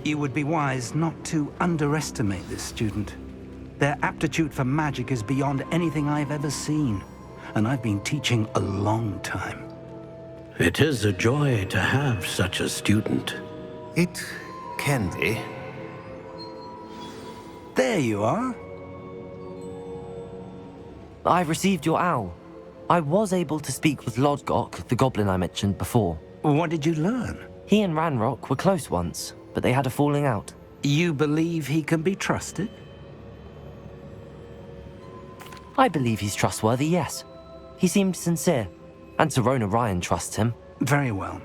You would be wise not to underestimate this student. Their aptitude for magic is beyond anything I've ever seen, and I've been teaching a long time. It is a joy to have such a student. It can be. There you are. I've received your owl. I was able to speak with Lodgok, the goblin I mentioned before. What did you learn? He and Ranrock were close once, but they had a falling out. You believe he can be trusted? I believe he's trustworthy, yes. He seemed sincere, and Serona Ryan trusts him. Very well.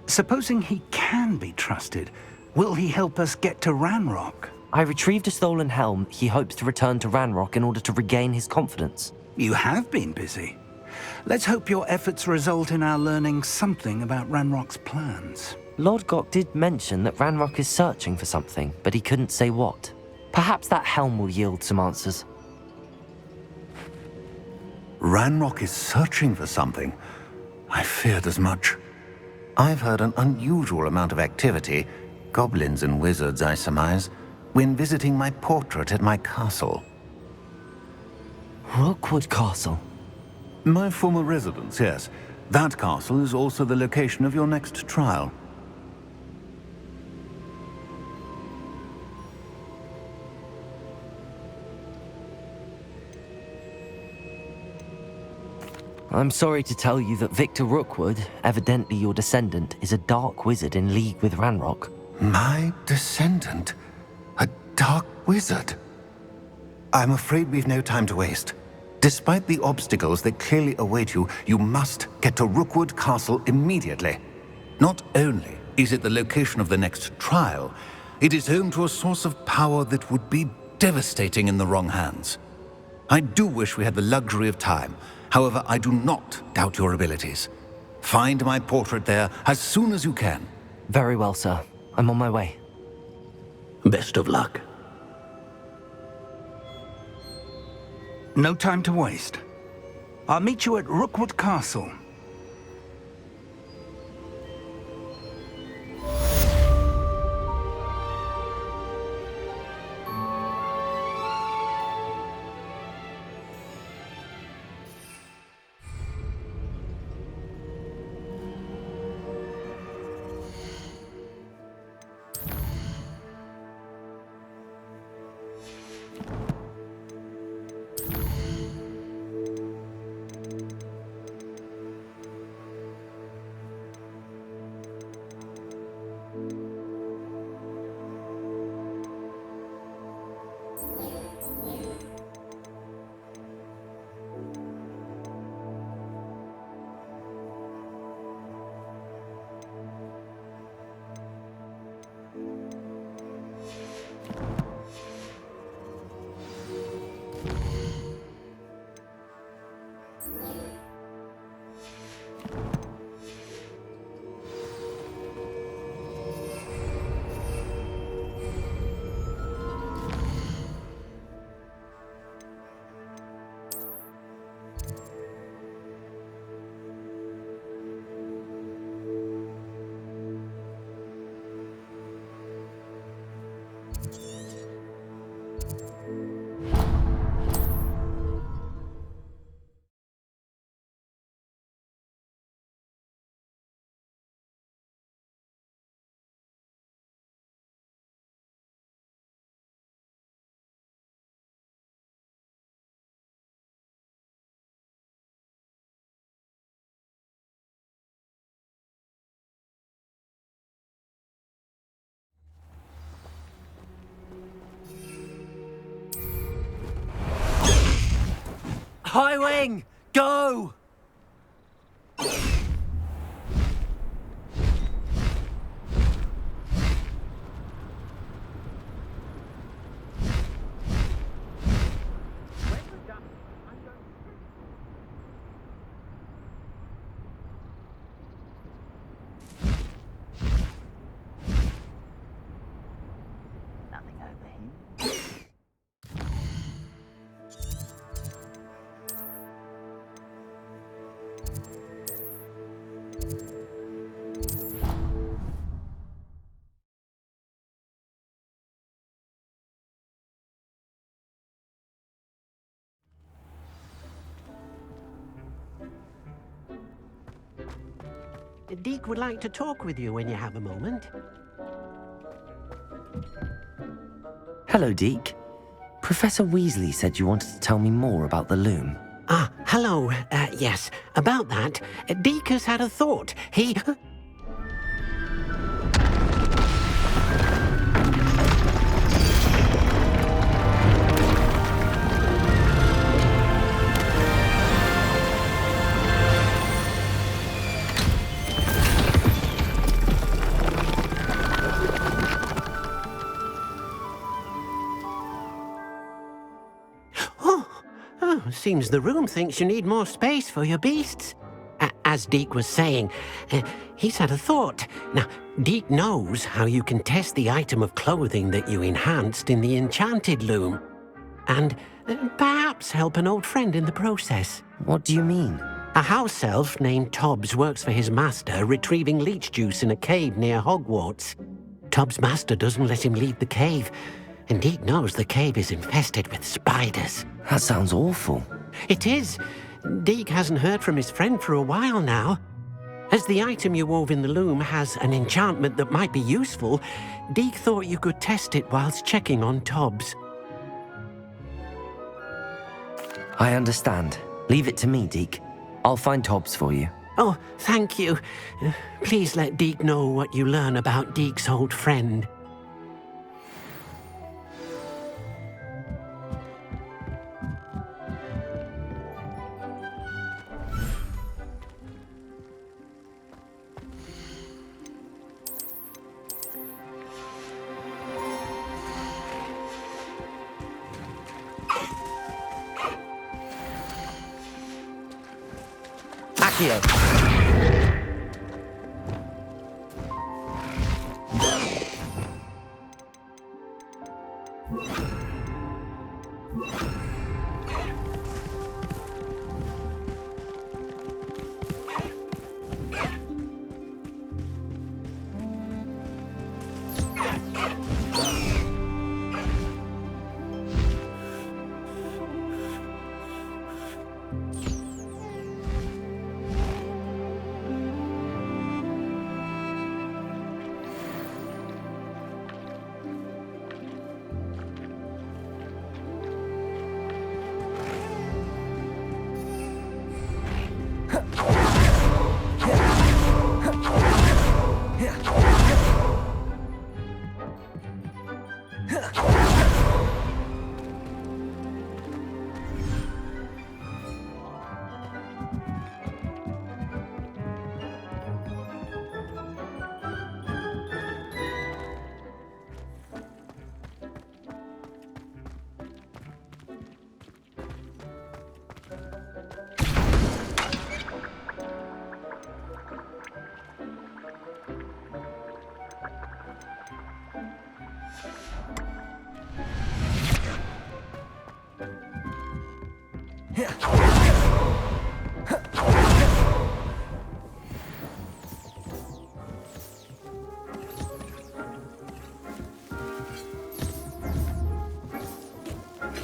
Supposing he can be trusted, will he help us get to Ranrock? I retrieved a stolen helm he hopes to return to Ranrock in order to regain his confidence. You have been busy. Let's hope your efforts result in our learning something about Ranrock's plans. Lodgok did mention that Ranrock is searching for something, but he couldn't say what. Perhaps that helm will yield some answers. Ranrock is searching for something. I feared as much. I've heard an unusual amount of activity, goblins and wizards, I surmise, when visiting my portrait at my castle. Rookwood Castle? My former residence, yes. That castle is also the location of your next trial. I'm sorry to tell you that Victor Rukwood, evidently your descendant, is a dark wizard in league with Ranrock. My descendant? A dark wizard? I'm afraid we've no time to waste. Despite the obstacles that clearly await you, you must get to Rookwood Castle immediately. Not only is it the location of the next trial, it is home to a source of power that would be devastating in the wrong hands. I do wish we had the luxury of time. However, I do not doubt your abilities. Find my portrait there as soon as you can. Very well, sir. I'm on my way. Best of luck. No time to waste. I'll meet you at Rookwood Castle. High Wing! Go! Deke would like to talk with you when you have a moment. Hello, Deke. Professor Weasley said you wanted to tell me more about the loom. Ah, hello. Yes, about that. Deke has had a thought. He... Seems the room thinks you need more space for your beasts. As Deke was saying, he's had a thought. Now, Deke knows how you can test the item of clothing that you enhanced in the enchanted loom. And perhaps help an old friend in the process. What do you mean? A house elf named Tobbs works for his master retrieving leech juice in a cave near Hogwarts. Tobbs' master doesn't let him leave the cave, and Deke knows the cave is infested with spiders. That sounds awful. It is. Deke hasn't heard from his friend for a while now. As the item you wove in the loom has an enchantment that might be useful, Deke thought you could test it whilst checking on Tobbs. I understand. Leave it to me, Deke. I'll find Tobbs for you. Oh, thank you. Please let Deke know what you learn about Deke's old friend. Accio.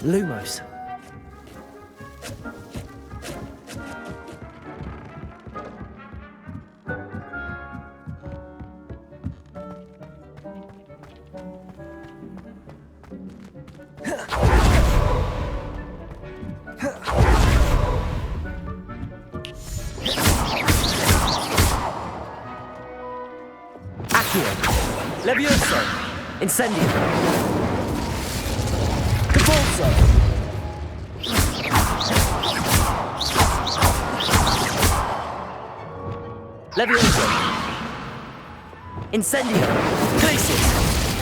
Lumos. Accio. Levioso. Incendio. Levioso. Incendio. Glacius.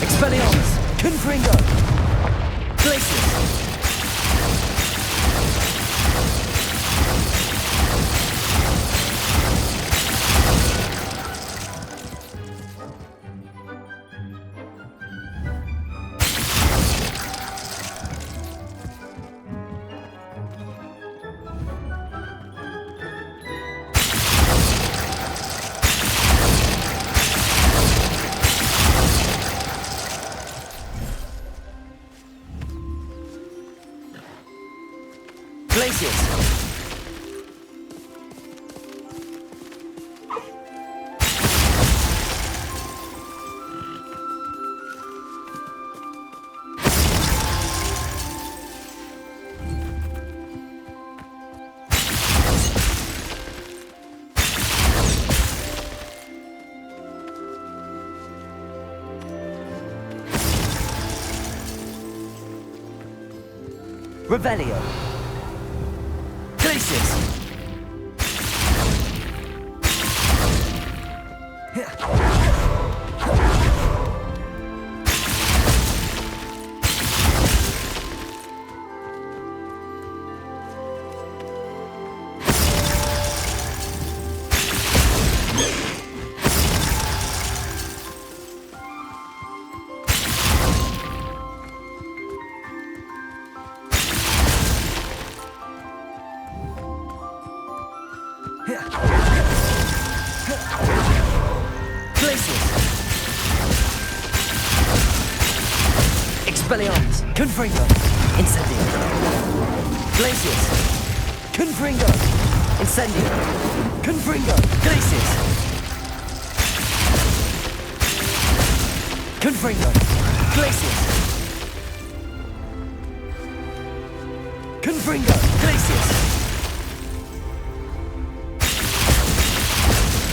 Expelliarmus. Confringo. Glacius. Revelio. Glacius. Expelliarmus, Confringo, Incendio. Glacius, Confringo, Incendio. Confringo, Glacius. Confringo, Glacius. Confringo, Glacius.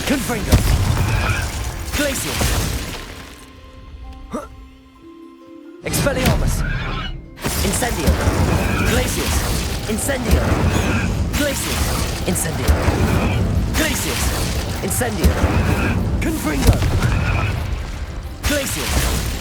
Confringo, Glacius. Expelliarmus! Incendio! Glacius! Incendio! Glacius! Incendio! Glacius! Incendio! Confringo! Glacius!